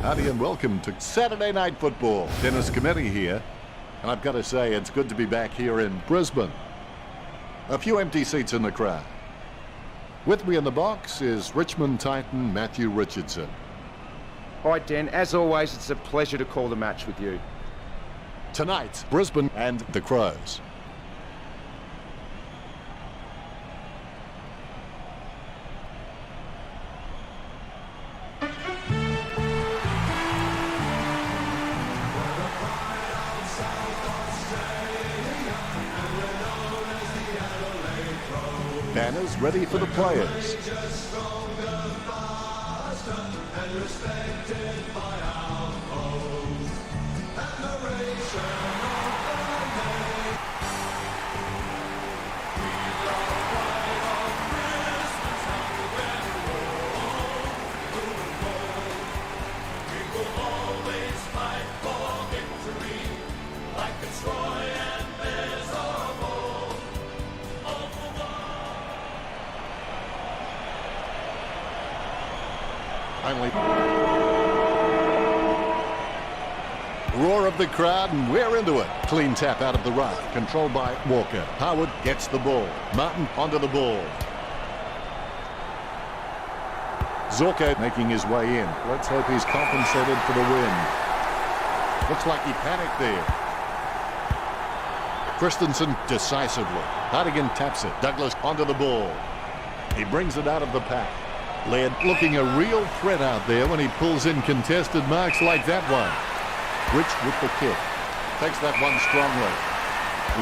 Howdy and welcome to Saturday Night Football. Dennis Committee here, and I've got to say it's good to be back here in Brisbane. A few empty seats in the crowd. With me in the box is Richmond Titan Matthew Richardson. Hi Den, as always it's a pleasure to call the match with you. Tonight, Brisbane and the Crows. Banners ready for the players. Roar of the crowd, and we're into it. Clean tap out of the right, controlled by Walker. Harwood gets the ball. Martin onto the ball. Zorko making his way in. Let's hope he's compensated for the win. Looks like he panicked there. Christensen decisively. Hardigan taps it. Douglas onto the ball. He brings it out of the pack. Laird looking a real threat out there when he pulls in contested marks like that one. Rich with the kick. Takes that one strongly.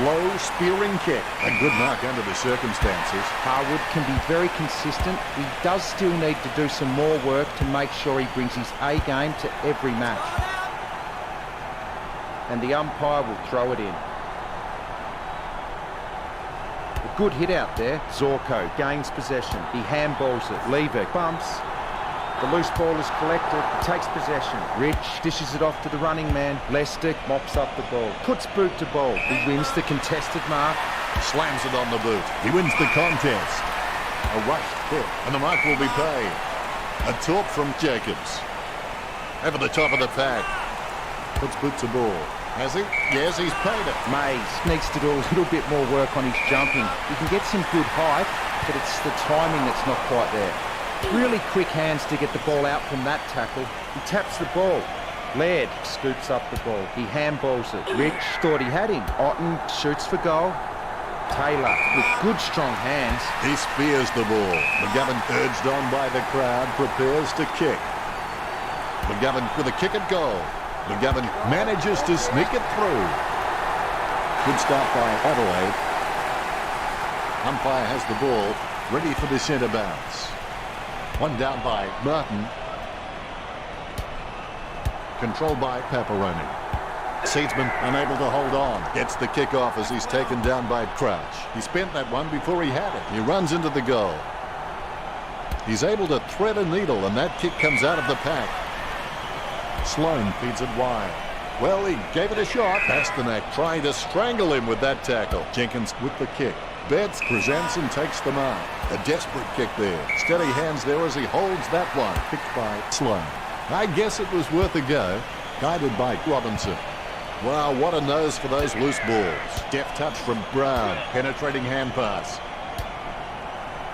Low spearing kick. A good mark under the circumstances. Harwood can be very consistent. He does still need to do some more work to make sure he brings his A game to every match. And the umpire will throw it in. A good hit out there. Zorko gains possession. He handballs it. Lever bumps. The loose ball is collected. Takes possession. Rich dishes it off to the running man. Lester mops up the ball. Puts boot to ball. He wins the contested mark. Slams it on the boot. He wins the contest. A rushed hit, and the mark will be paid. A talk from Jacobs. Over the top of the pack. Puts boot to ball. Has he? Yes, he's paid it. Mays needs to do a little bit more work on his jumping. He can get some good height, but it's the timing that's not quite there. Really quick hands to get the ball out from that tackle. He taps the ball. Laird scoops up the ball. He handballs it. Rich thought he had him. Otten shoots for goal. Taylor with good strong hands. He spears the ball. McGovern, urged on by the crowd, prepares to kick. McGovern with a kick at goal. McGovern manages to sneak it through. Good start by Adelaide. Umpire has the ball, ready for the centre bounce. One down by Martin. Controlled by Paparoni. Seedsman unable to hold on. Gets the kick off as he's taken down by Crouch. He spent that one before he had it. He runs into the goal. He's able to thread a needle, and that kick comes out of the pack. Sloan feeds it wide. Well, he gave it a shot. Pasternak trying to strangle him with that tackle. Jenkins with the kick. Betts presents and takes the mark. A desperate kick there. Steady hands there as he holds that one. Picked by Sloan. I guess it was worth a go. Guided by Robinson. Wow, what a nose for those loose balls. Deft touch from Brown. Penetrating hand pass.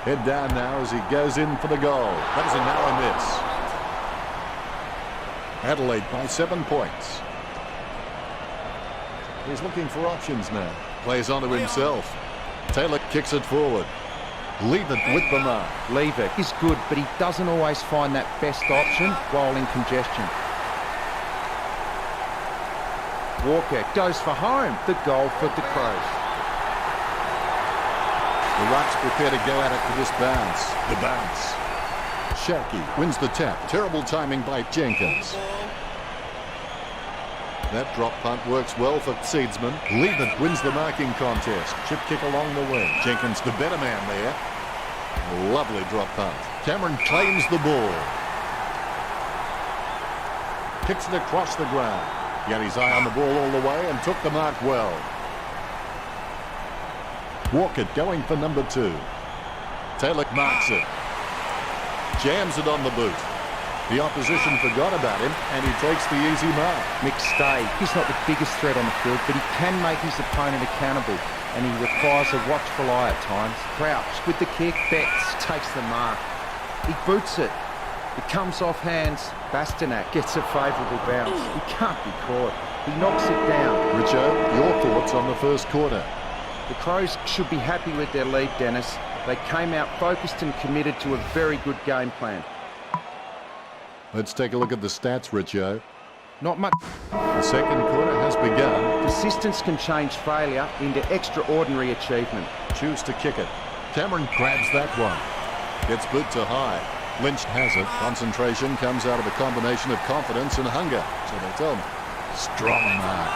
Head down now as he goes in for the goal. That was a narrow miss. Adelaide by 7 points. He's looking for options now. Plays onto himself. Taylor kicks it forward. Lever with the mark. Lever is good, but he doesn't always find that best option while in congestion. Walker goes for home. The goal for the Crows. The Rucks prepare to go at it for this bounce. The bounce. Shackey wins the tap. Terrible timing by Jenkins. That drop punt works well for Seedsman. Lever wins the marking contest. Chip kick along the wing. Jenkins the better man there. A lovely drop punt. Cameron claims the ball. Kicks it across the ground. He had his eye on the ball all the way and took the mark well. Walker going for number 2. Taylor marks it. Jams it on the boot. The opposition forgot about him, and he takes the easy mark. Tstashe, he's not the biggest threat on the field, but he can make his opponent accountable, and he requires a watchful eye at times. Crouch with the kick, Betts takes the mark. He boots it. It comes off hands. Bastanak gets a favourable bounce. He can't be caught. He knocks it down. Richo, your thoughts on the first quarter? The Crows should be happy with their lead, Dennis. They came out focused and committed to a very good game plan. Let's take a look at the stats, Richo. Not much. The second quarter has begun. Persistence can change failure into extraordinary achievement. Choose to kick it. Cameron grabs that one. Gets boot to high. Lynch has it. Concentration comes out of a combination of confidence and hunger. So they tell me. Strong mark.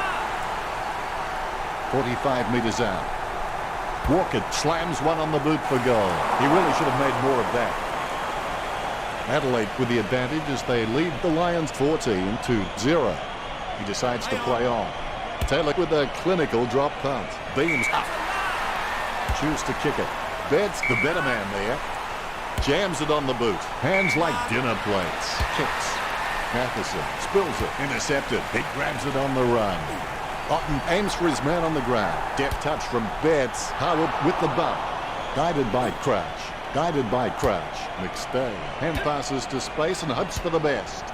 45 metres out. Walker slams one on the boot for goal. He really should have made more of that. Adelaide with the advantage as they lead the Lions 14-0. He decides to play on. Taylor with a clinical drop punt. Beams up. Choose to kick it. Bed's the better man there. Jams it on the boot. Hands like dinner plates. Kicks. Matheson spills it. Intercepted. He grabs it on the run. Otten aims for his man on the ground. Deft touch from Betts. Howard with the bump. Guided by Crouch. Guided by Crouch. Tstashe hand passes to space and hopes for the best.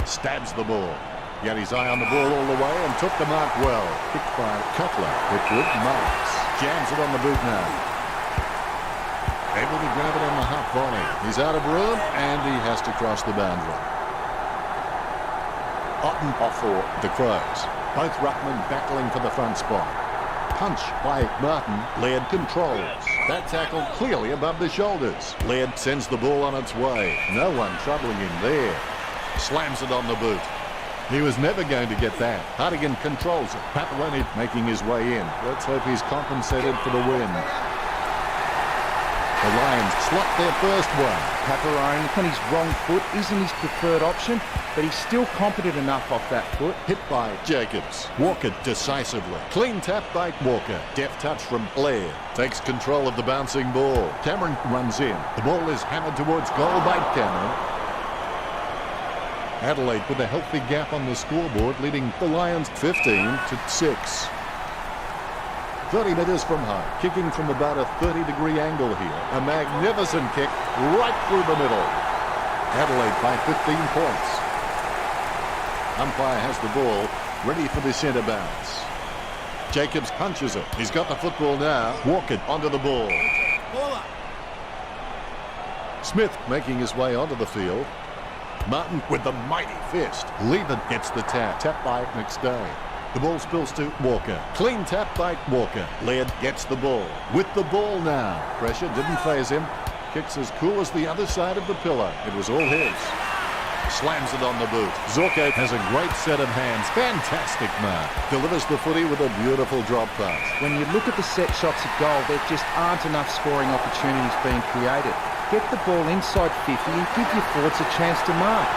Stabs the ball. He had his eye on the ball all the way and took the mark well. Picked by Cutler. Whitwood marks. Jams it on the boot now. Able to grab it on the half volley. He's out of room and he has to cross the boundary. Otten off for the Crows. Both ruckmen battling for the front spot. Punch by Martin. Laird controls. That tackle clearly above the shoulders. Laird sends the ball on its way. No one troubling him there. Slams it on the boot. He was never going to get that. Hartigan controls it. Papaloni making his way in. Let's hope he's compensated for the win. The Lions slot their first one. Paparone on his wrong foot isn't his preferred option, but he's still competent enough off that foot. Hit by Jacobs. Walker decisively. Clean tap by Walker. Deft touch from Blair. Takes control of the bouncing ball. Cameron runs in. The ball is hammered towards goal by Cameron. Adelaide with a healthy gap on the scoreboard, leading the Lions 15-6. 30 metres from home, kicking from about a 30-degree angle here. A magnificent kick right through the middle. Adelaide by 15 points. Umpire has the ball, ready for the centre bounce. Jacobs punches it. He's got the football now. Walker onto the ball. Smith making his way onto the field. Martin with the mighty fist. Lever gets the tap. Tap by Tstashe. The ball spills to Walker. Clean tap by Walker. Laird gets the ball. With the ball now. Pressure didn't faze him. Kicks as cool as the other side of the pillar. It was all his. Slams it on the boot. Zorko has a great set of hands. Fantastic mark. Delivers the footy with a beautiful drop pass. When you look at the set shots at goal, there just aren't enough scoring opportunities being created. Get the ball inside 50 and give your forwards a chance to mark.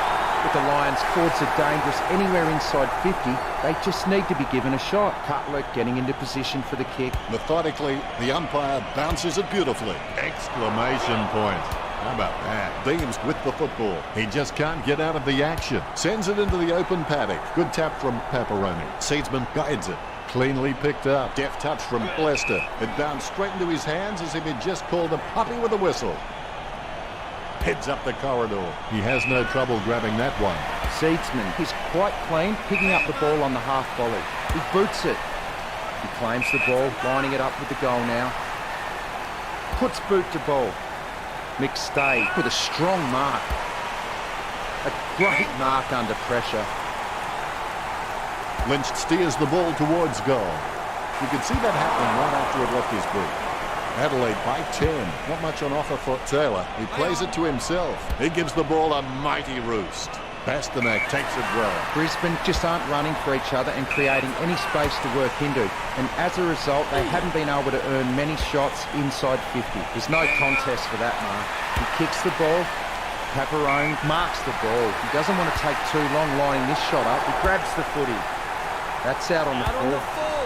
If the Lions' forwards are dangerous anywhere inside 50, they just need to be given a shot. Cutler getting into position for the kick. Methodically, the umpire bounces it beautifully. Exclamation point. How about that? Beams with the football. He just can't get out of the action. Sends it into the open paddock. Good tap from Paparoni. Seedsman guides it. Cleanly picked up. Deft touch from Lester. It bounced straight into his hands as if he'd just called a puppy with a whistle. Heads up the corridor. He has no trouble grabbing that one. Seedsman, he's quite clean, picking up the ball on the half volley. He boots it. He claims the ball, lining it up with the goal now. Puts boot to ball. Tstashe with a strong mark. A great mark under pressure. Lynch steers the ball towards goal. You could see that happening right after it left his boot. Adelaide by 10. Not much on offer for Taylor. He plays it to himself. He gives the ball a mighty roost. Bastanak takes it well. Brisbane just aren't running for each other and creating any space to work into. And as a result, they haven't been able to earn many shots inside 50. There's no contest for that mark. He kicks the ball. Paparone marks the ball. He doesn't want to take too long lining this shot up. He grabs the footy. That's out on the full.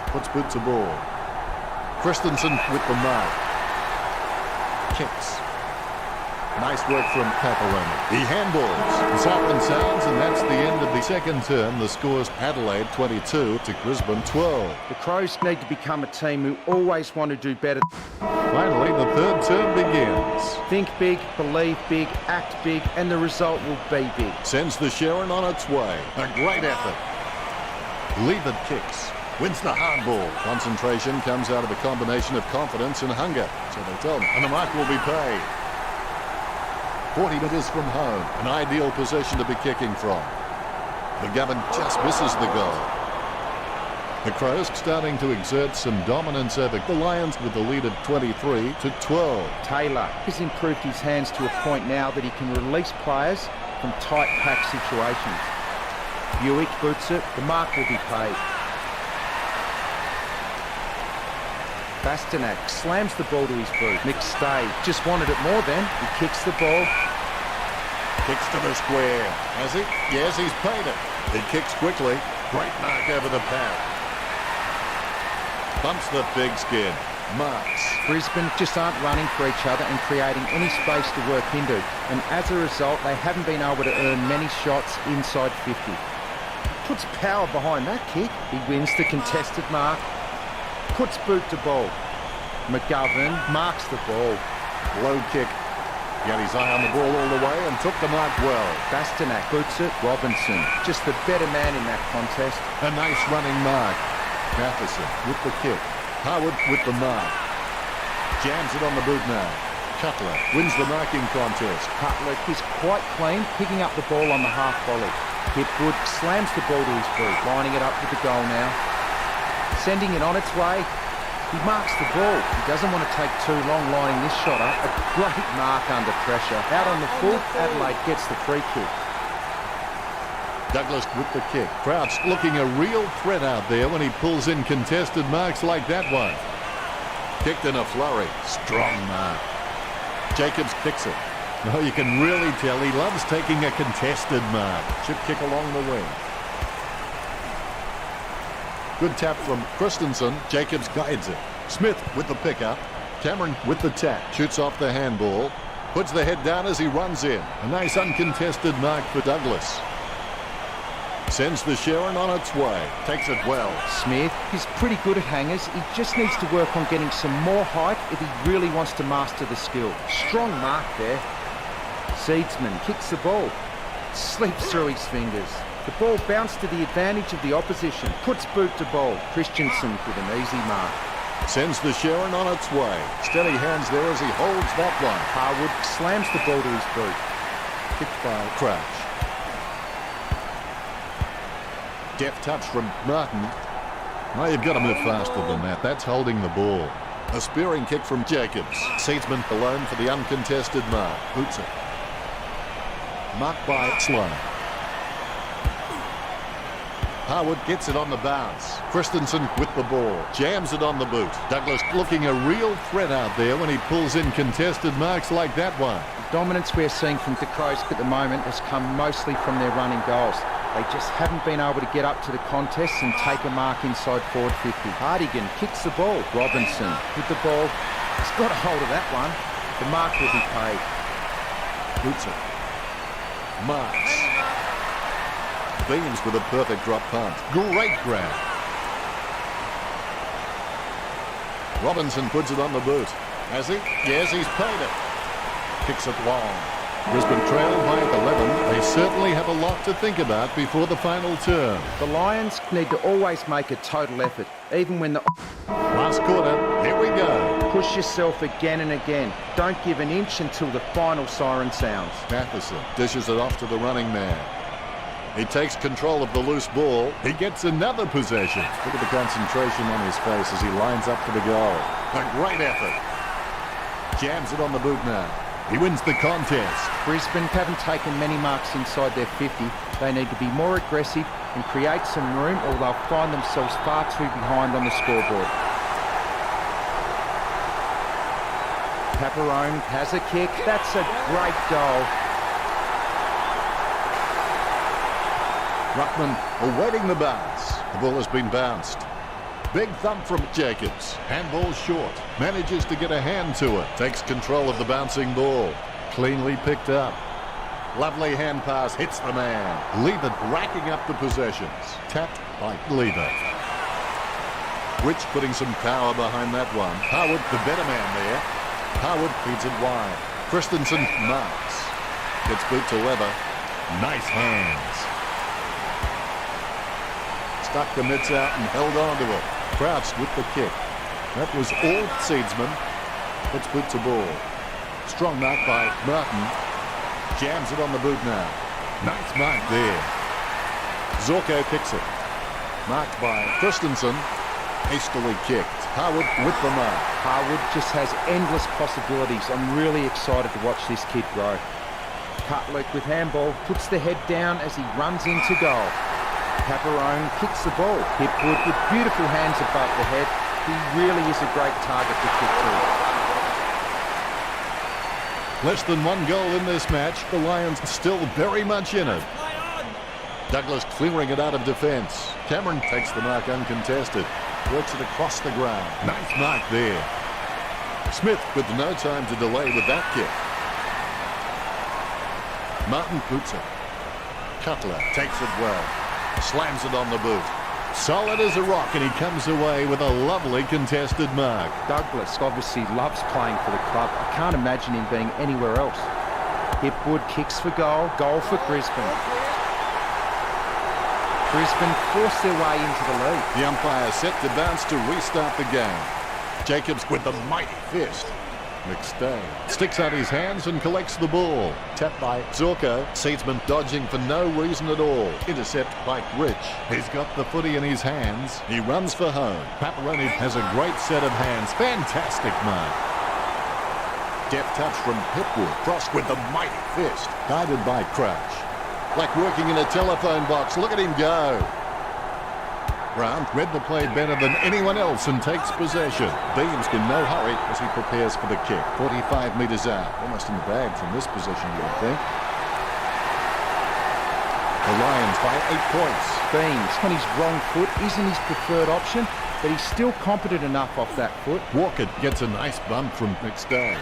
Puts boot to ball. Christensen with the mark. Kicks. Nice work from Pepperoni. He handballs. The siren sounds, and that's the end of the second term. The score's Adelaide 22 to Brisbane 12. The Crows need to become a team who always want to do better. Finally, the third term begins. Think big, believe big, act big, and the result will be big. Sends the Sharon on its way. A great effort. Lever kicks. Wins the hardball. Concentration comes out of a combination of confidence and hunger. So they tell them. And the mark will be paid. 40 metres from home. An ideal position to be kicking from. McGovern just misses the goal. The Crows starting to exert some dominance over the Lions with the lead of 23 to 12. Taylor has improved his hands to a point now that he can release players from tight pack situations. Buick boots it. The mark will be paid. Bastanak slams the ball to his boot. McStay just wanted it more then. He kicks the ball. Kicks to the square. Has he? Yes, he's paid it. He kicks quickly. Great mark over the pad. Bumps the pigskin. Marks. Brisbane just aren't running for each other and creating any space to work into. And as a result, they haven't been able to earn many shots inside 50. Puts power behind that kick. He wins the contested mark. Puts boot to ball. McGovern marks the ball. Low kick. Got his eye on the ball all the way and took the mark well. Bastanak boots it. Robinson, just the better man in that contest. A nice running mark. Matheson with the kick. Howard with the mark. Jams it on the boot now. Cutler wins the marking contest. Cutler is quite clean, picking up the ball on the half volley. Hipwood slams the ball to his boot, lining it up with the goal now. Sending it on its way. He marks the ball. He doesn't want to take too long lining this shot up. A great mark under pressure. Out on the full, Adelaide gets the free kick. Douglas with the kick. Crouch looking a real threat out there when he pulls in contested marks like that one. Kicked in a flurry. Strong mark. Jacobs kicks it. Oh, you can really tell he loves taking a contested mark. Chip kick along the wing. Good tap from Christensen. Jacobs guides it. Smith with the pickup. Cameron with the tap. Shoots off the handball. Puts the head down as he runs in. A nice uncontested mark for Douglas. Sends the Sharon on its way. Takes it well. Smith is pretty good at hangers. He just needs to work on getting some more height if he really wants to master the skill. Strong mark there. Seedsman kicks the ball. Slips through his fingers. The ball bounced to the advantage of the opposition. Puts boot to ball. Christensen with an easy mark. Sends the Sharon on its way. Steady hands there as he holds that one. Harwood slams the ball to his boot. Kicked by Crouch. Deft touch from Martin. Well, you've got to move faster than that. That's holding the ball. A spearing kick from Jacobs. Seedsman alone for the uncontested mark. Boots it. Marked by Sloan. Howard gets it on the bounce. Christensen with the ball. Jams it on the boot. Douglas looking a real threat out there when he pulls in contested marks like that one. The dominance we're seeing from the Crows at the moment has come mostly from their running goals. They just haven't been able to get up to the contest and take a mark inside forward 50. Hardigan kicks the ball. Robinson with the ball. He's got a hold of that one. The mark will be paid. Boots it. Marks. Beams with a perfect drop punt. Great grab. Robinson puts it on the boot. Has he? Yes, he's paid it. Kicks it long. Brisbane trail by 11. They certainly have a lot to think about before the final term. The Lions need to always make a total effort, even when the... Last quarter, here we go. Push yourself again and again. Don't give an inch until the final siren sounds. Matheson dishes it off to the running man. He takes control of the loose ball. He gets another possession. Look at the concentration on his face as he lines up for the goal. A great effort. Jams it on the boot now. He wins the contest. Brisbane haven't taken many marks inside their 50. They need to be more aggressive and create some room, or they'll find themselves far too behind on the scoreboard. Pepperoni has a kick. That's a great goal. Ruckman awaiting the bounce. The ball has been bounced. Big thump from Jacobs. Handball short. Manages to get a hand to it. Takes control of the bouncing ball. Cleanly picked up. Lovely hand pass. Hits the man. Lever racking up the possessions. Tapped by Lever. Rich putting some power behind that one. Harwood, the better man there. Harwood feeds it wide. Christensen marks. Gets boot to Weber. Nice hands. Stuck the mitts out and held on to it. Crouched with the kick. That was all Seedsman. Gets boot to ball. Strong mark by Martin. Jams it on the boot now. Nice mark there. Zorko picks it. Marked by Christensen. Hastily kicked. Harwood with the mark. Harwood just has endless possibilities. I'm really excited to watch this kid grow. Cutlick with handball, puts the head down as he runs into goal. Paparone kicks the ball. Hipwood with beautiful hands above the head. He really is a great target to kick to. Less than one goal in this match. The Lions still very much in it. Douglas clearing it out of defence. Cameron takes the mark uncontested. Works it across the ground. Nice mark there. Smith with no time to delay with that kick. Martin puts it. Cutler takes it well. Slams it on the boot. Solid as a rock, and he comes away with a lovely contested mark. Douglas obviously loves playing for the club. I can't imagine him being anywhere else. Hipwood kicks for goal. Goal for Brisbane. Brisbane force their way into the lead. The umpire set to bounce to restart the game. Jacobs with the mighty fist. McStay sticks out his hands and collects the ball. Tapped by Zorko. Seedsman dodging for no reason at all. Intercept by Rich. He's got the footy in his hands. He runs for home. Paparone has a great set of hands. Fantastic mark. Deft touch from Hipwood. Crossed with the mighty fist. Guided by Crouch. Like working in a telephone box. Look at him go. Brown read the play better than anyone else and takes possession. Beams in no hurry as he prepares for the kick. 45 metres out. Almost in the bag from this position, you would think. The Lions by 8 points. Beams on his wrong foot isn't his preferred option, but he's still competent enough off that foot. Walker gets a nice bump from McStay.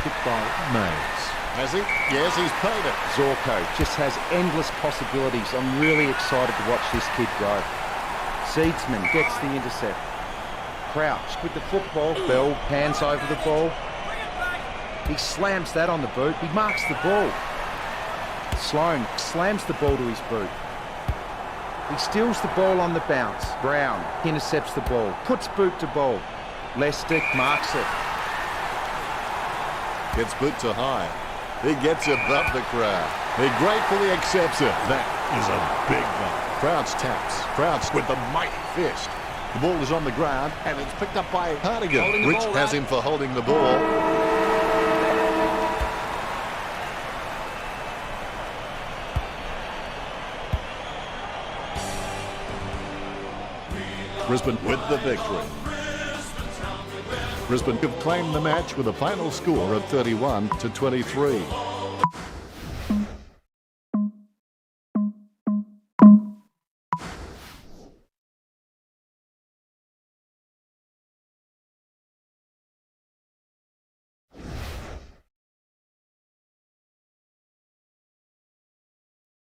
Kicked by Mays. Has he? Yes, he's paid it. Zorko just has endless possibilities. I'm really excited to watch this kid grow. Seedsman gets the intercept. Crouch with the football. Bell hands over the ball. He slams that on the boot. He marks the ball. Sloan slams the ball to his boot. He steals the ball on the bounce. Brown intercepts the ball. Puts boot to ball. Lestick marks it. Gets boot to high. He gets above the crowd. He gratefully accepts it. That is a big one. Crouch taps. Crouch with the mighty fist. The ball is on the ground and it's picked up by Hardigan. Rich has him for holding the ball. Brisbane with the victory. Brisbane have claimed the match with a final score of 31-23.